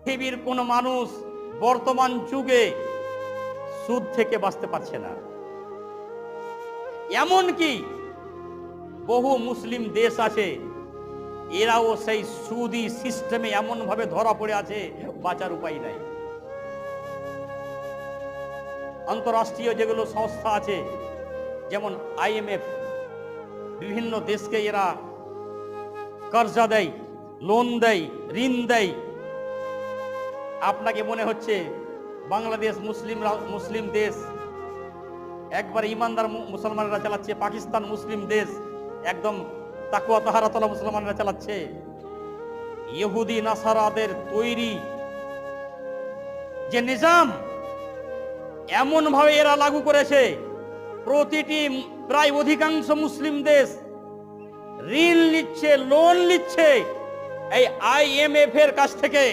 পৃথিবীর কোন মানুষ বর্তমান যুগে সুদ থেকে বাঁচতে পারছে না। এমনকি বহু মুসলিম দেশ আছে, এরাও সেই সুদি সিস্টেমে এমন ভাবে ধরা পড়ে আছে, বাঁচার উপায় নাই। আন্তরাষ্ট্রীয় যেগুলো সংস্থা আছে, যেমন IMF, বিভিন্ন দেশকে এরা কর্জা দেয়, লোন দেয়, ঋণ দেয়। আপনাকে মনে হচ্ছে বাংলাদেশ মুসলিম দেশ, একবার ইমানদার মুসলমানরা চালাচ্ছে, পাকিস্তান মুসলিম দেশ, একদম তাকওয়া তাহারাতলা মুসলমানরা চালাচ্ছে। ইহুদি নাসারাদের তৈরি যে নিজাম, এমন ভাবে এরা লাগু করেছে, প্রতিটি প্রায় অধিকাংশ মুসলিম দেশ ঋণ নিচ্ছে, লোন নিচ্ছে এই IMF এর কাছ থেকে।